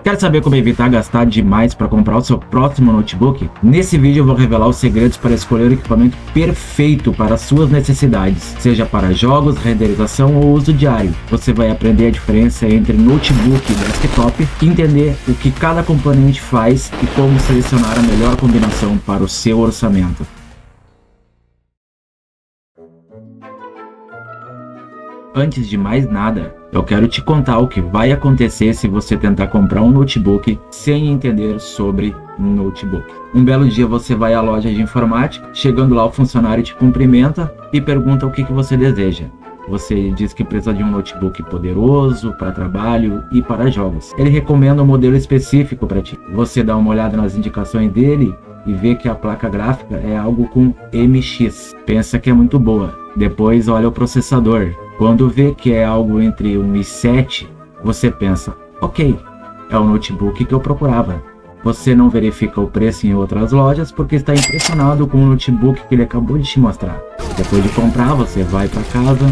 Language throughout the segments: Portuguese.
Quer saber como evitar gastar demais para comprar o seu próximo notebook? Nesse vídeo eu vou revelar os segredos para escolher o equipamento perfeito para as suas necessidades, seja para jogos, renderização ou uso diário. Você vai aprender a diferença entre notebook e desktop, entender o que cada componente faz e como selecionar a melhor combinação para o seu orçamento. Antes de mais nada, eu quero te contar o que vai acontecer se você tentar comprar um notebook sem entender sobre notebook. Um belo dia você vai à loja de informática, chegando lá o funcionário te cumprimenta e pergunta o que você deseja. Você diz que precisa de um notebook poderoso para trabalho e para jogos. Ele recomenda um modelo específico para ti. Você dá uma olhada nas indicações dele e vê que a placa gráfica é algo com MX. Pensa que é muito boa. Depois olha o processador. Quando vê que é algo entre um i7, você pensa, ok, é o notebook que eu procurava. Você não verifica o preço em outras lojas porque está impressionado com o notebook que ele acabou de te mostrar. Depois de comprar, você vai para casa,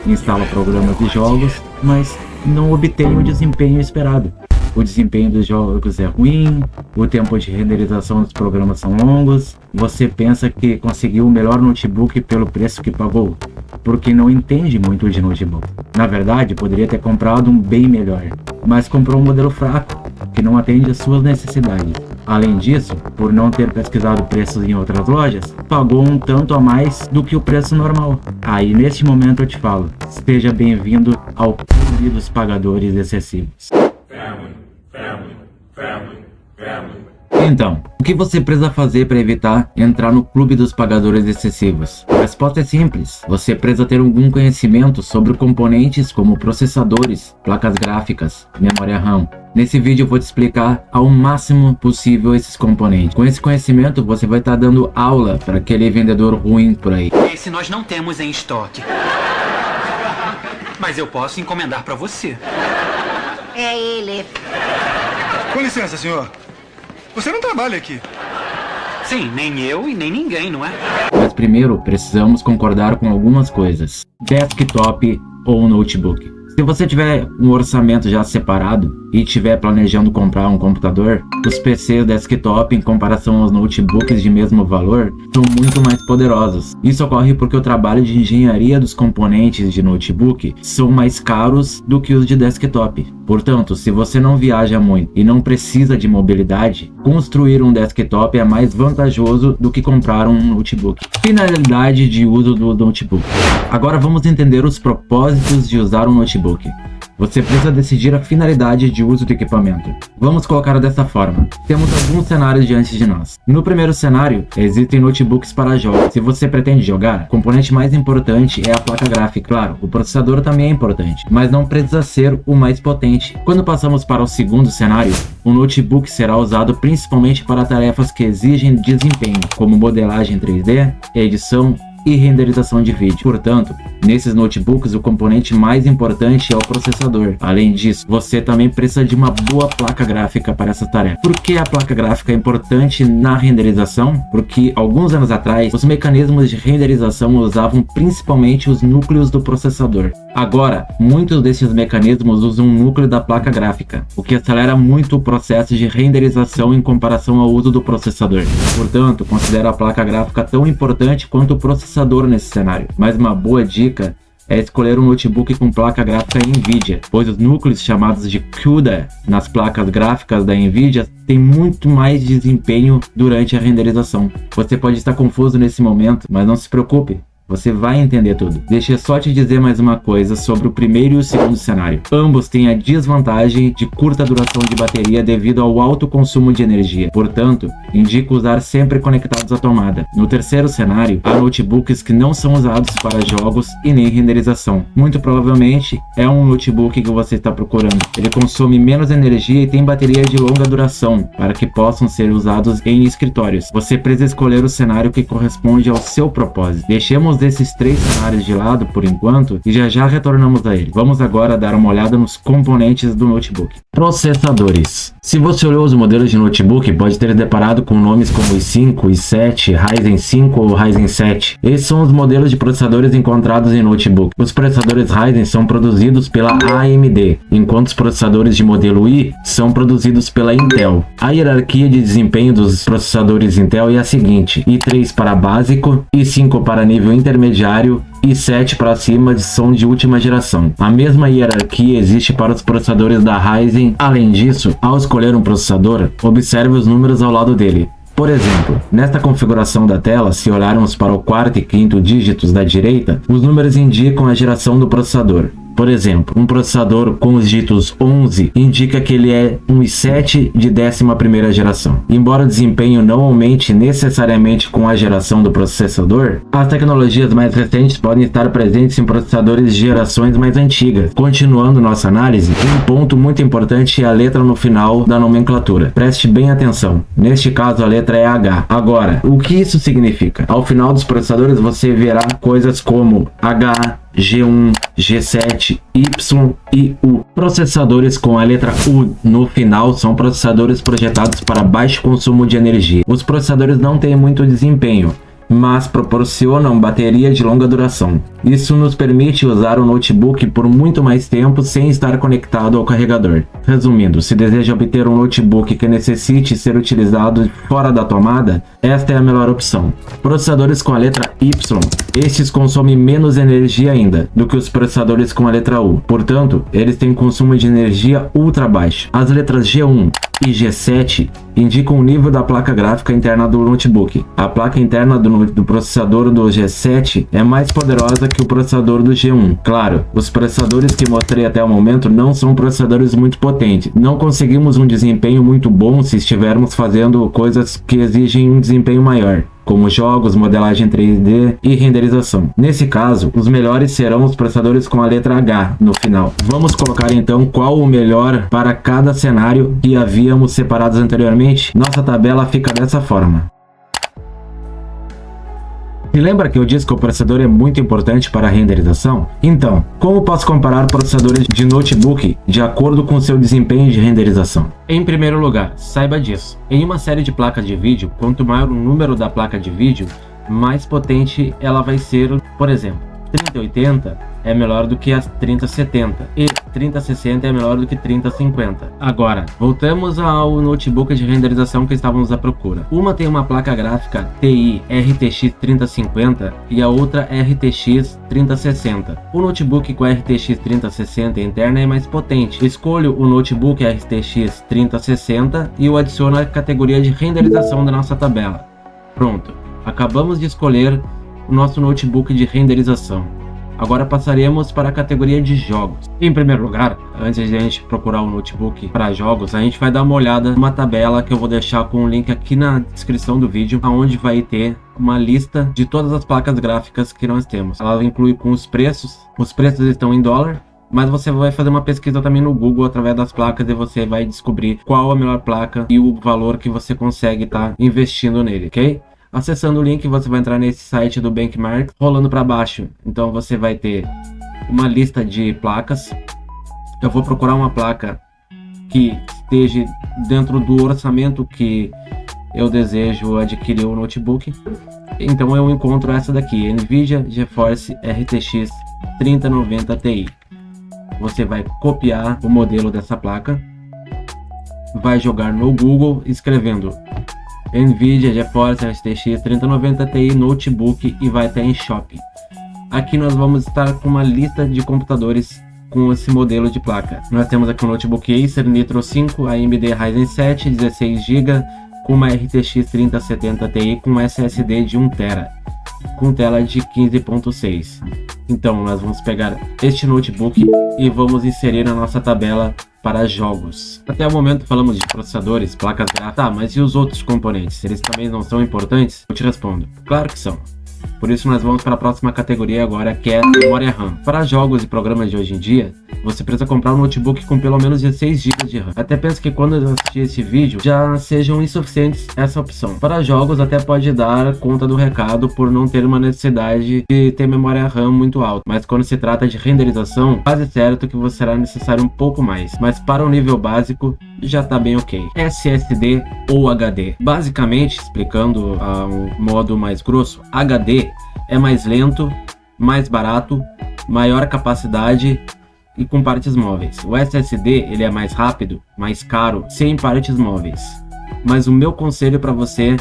instala programas de jogos, mas não obtém o desempenho esperado. O desempenho dos jogos é ruim, o tempo de renderização dos programas são longos, você pensa que conseguiu o melhor notebook pelo preço que pagou, porque não entende muito de notebook. Na verdade, poderia ter comprado um bem melhor, mas comprou um modelo fraco, que não atende às suas necessidades. Além disso, por não ter pesquisado preços em outras lojas, pagou um tanto a mais do que o preço normal. Aí, neste momento eu te falo, seja bem-vindo ao clube dos pagadores excessivos. Então, o que você precisa fazer para evitar entrar no clube dos pagadores excessivos? A resposta é simples. Você precisa ter algum conhecimento sobre componentes como processadores, placas gráficas, memória RAM. Nesse vídeo eu vou te explicar ao máximo possível esses componentes. Com esse conhecimento você vai estar dando aula para aquele vendedor ruim por aí. Esse nós não temos em estoque. Mas eu posso encomendar para você. É ele. Com licença, senhor. Você não trabalha aqui. Sim, nem eu e nem ninguém, não é? Mas primeiro precisamos concordar com algumas coisas. Desktop ou notebook. Se você tiver um orçamento já separado e estiver planejando comprar um computador, os PCs desktop em comparação aos notebooks de mesmo valor são muito mais poderosos. Isso ocorre porque o trabalho de engenharia dos componentes de notebook são mais caros do que os de desktop. Portanto, se você não viaja muito e não precisa de mobilidade, construir um desktop é mais vantajoso do que comprar um notebook. Finalidade de uso do notebook. Agora vamos entender os propósitos de usar um notebook. Você precisa decidir a finalidade de uso do equipamento. Vamos colocar dessa forma. Temos alguns cenários diante de nós. No primeiro cenário, existem notebooks para jogos. Se você pretende jogar, o componente mais importante é a placa gráfica. Claro, o processador também é importante, mas não precisa ser o mais potente. Quando passamos para o segundo cenário, o notebook será usado principalmente para tarefas que exigem desempenho, como modelagem 3D, edição e renderização de vídeo. Portanto, nesses notebooks o componente mais importante é o processador. Além disso, você também precisa de uma boa placa gráfica para essa tarefa. Por que a placa gráfica é importante na renderização? Porque alguns anos atrás, os mecanismos de renderização usavam principalmente os núcleos do processador. Agora, muitos desses mecanismos usam um núcleo da placa gráfica, o que acelera muito o processo de renderização em comparação ao uso do processador. Portanto, considero a placa gráfica tão importante quanto o processador nesse cenário. Mas uma boa dica é escolher um notebook com placa gráfica NVIDIA, pois os núcleos chamados de CUDA nas placas gráficas da NVIDIA têm muito mais desempenho durante a renderização. Você pode estar confuso nesse momento, mas não se preocupe. Você vai entender tudo. Deixa eu só te dizer mais uma coisa sobre o primeiro e o segundo cenário. Ambos têm a desvantagem de curta duração de bateria devido ao alto consumo de energia. Portanto, indico usar sempre conectados à tomada. No terceiro cenário, há notebooks que não são usados para jogos e nem renderização. Muito provavelmente é um notebook que você está procurando. Ele consome menos energia e tem bateria de longa duração para que possam ser usados em escritórios. Você precisa escolher o cenário que corresponde ao seu propósito. Deixemos desses três cenários de lado por enquanto e já retornamos a ele. Vamos agora dar uma olhada nos componentes do notebook. Processadores. Se você olhou os modelos de notebook, pode ter deparado com nomes como i5, i7, Ryzen 5 ou Ryzen 7. Esses são os modelos de processadores encontrados em notebook. Os processadores Ryzen são produzidos pela AMD, enquanto os processadores de modelo i são produzidos pela Intel. A hierarquia de desempenho dos processadores Intel é a seguinte: i3 para básico, i5 para nível intermediário e 7 para cima são de última geração. A mesma hierarquia existe para os processadores da Ryzen. Além disso, ao escolher um processador, observe os números ao lado dele. Por exemplo, nesta configuração da tela, se olharmos para o quarto e quinto dígitos da direita, os números indicam a geração do processador. Por exemplo, um processador com os dígitos 11 indica que ele é um i7 de 11ª geração. Embora o desempenho não aumente necessariamente com a geração do processador, as tecnologias mais recentes podem estar presentes em processadores de gerações mais antigas. Continuando nossa análise, um ponto muito importante é a letra no final da nomenclatura. Preste bem atenção. Neste caso, a letra é H. Agora, o que isso significa? Ao final dos processadores, você verá coisas como H, G1, G7, Y e U. Processadores com a letra U no final são processadores projetados para baixo consumo de energia. Os processadores não têm muito desempenho, mas proporcionam bateria de longa duração. Isso nos permite usar o notebook por muito mais tempo sem estar conectado ao carregador. Resumindo, se deseja obter um notebook que necessite ser utilizado fora da tomada, esta é a melhor opção. Processadores com a letra Y, estes consomem menos energia ainda do que os processadores com a letra U. Portanto, eles têm consumo de energia ultra baixo. As letras G1 e G7 indicam o nível da placa gráfica interna do notebook. A placa interna do processador do G7 é mais poderosa que o processador do G1. Claro, os processadores que mostrei até o momento não são processadores muito potentes. Não conseguimos um desempenho muito bom se estivermos fazendo coisas que exigem um desempenho maior, como jogos, modelagem 3D e renderização. Nesse caso, os melhores serão os processadores com a letra H no final. Vamos colocar então qual o melhor para cada cenário que havíamos separados anteriormente. Nossa tabela fica dessa forma. Se lembra que eu disse que o processador é muito importante para a renderização? Então, como posso comparar processadores de notebook de acordo com seu desempenho de renderização? Em primeiro lugar, saiba disso. Em uma série de placas de vídeo, quanto maior o número da placa de vídeo, mais potente ela vai ser. Por exemplo, 3080 é melhor do que as 3070 e 3060 é melhor do que 3050. Agora, voltamos ao notebook de renderização que estávamos à procura. Uma tem uma placa gráfica TI RTX 3050 e a outra RTX 3060. O notebook com RTX 3060 interna é mais potente. Escolho o notebook RTX 3060 e o adiciono à categoria de renderização da nossa tabela. Pronto, acabamos de escolher o nosso notebook de renderização. Agora passaremos para a categoria de jogos. Em primeiro lugar, antes de a gente procurar o notebook para jogos, a gente vai dar uma olhada numa tabela que eu vou deixar com o link aqui na descrição do vídeo, onde vai ter uma lista de todas as placas gráficas que nós temos. Ela inclui com os preços estão em dólar, mas você vai fazer uma pesquisa também no Google através das placas e você vai descobrir qual a melhor placa e o valor que você consegue estar investindo nele, ok? Acessando o link, você vai entrar nesse site do Benchmark, rolando para baixo. Então você vai ter uma lista de placas. Eu vou procurar uma placa que esteja dentro do orçamento que eu desejo adquirir o notebook. Então eu encontro essa daqui, Nvidia GeForce RTX 3090 Ti. Você vai copiar o modelo dessa placa, vai jogar no Google escrevendo Nvidia GeForce RTX 3090 Ti Notebook e vai estar em Shopping. Aqui nós vamos estar com uma lista de computadores com esse modelo de placa. Nós temos aqui um notebook Acer Nitro 5 AMD Ryzen 7 16 GB com uma RTX 3070 Ti com SSD de 1TB com tela de 15.6. Então nós vamos pegar este notebook e vamos inserir na nossa tabela para jogos. Até o momento falamos de processadores, placas gráficas. Tá, mas e os outros componentes? Eles também não são importantes? Eu te respondo, claro que são. Por isso nós vamos para a próxima categoria agora, que é memória RAM. Para jogos e programas de hoje em dia, você precisa comprar um notebook com pelo menos 16 GB de RAM. Até penso que quando eu assistir esse vídeo, já sejam insuficientes essa opção. Para jogos até pode dar conta do recado por não ter uma necessidade de ter memória RAM muito alta. Mas quando se trata de renderização, quase certo que será necessário um pouco mais. Mas para o nível básico já tá bem ok. SSD ou HD. Basicamente, explicando a um modo mais grosso, HD é mais lento, mais barato, maior capacidade e com partes móveis. O SSD ele é mais rápido, mais caro, sem partes móveis. Mas o meu conselho para você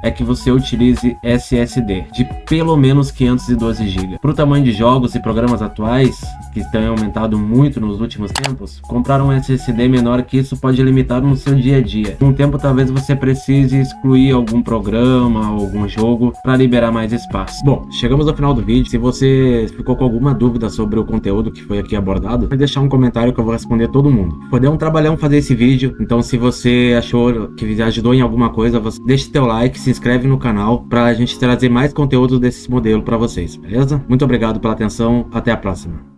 é que você utilize SSD de pelo menos 512 GB. Para o tamanho de jogos e programas atuais, que têm aumentado muito nos últimos tempos, comprar um SSD menor que isso pode limitar no seu dia a dia. Com o tempo, talvez você precise excluir algum programa, algum jogo, para liberar mais espaço. Bom, chegamos ao final do vídeo. Se você ficou com alguma dúvida sobre o conteúdo que foi aqui abordado, pode deixar um comentário que eu vou responder todo mundo. Foi um trabalhão fazer esse vídeo, então se você achou que ajudou em alguma coisa, deixe seu like, se inscreve no canal pra gente trazer mais conteúdo desse modelo pra vocês, beleza? Muito obrigado pela atenção, até a próxima.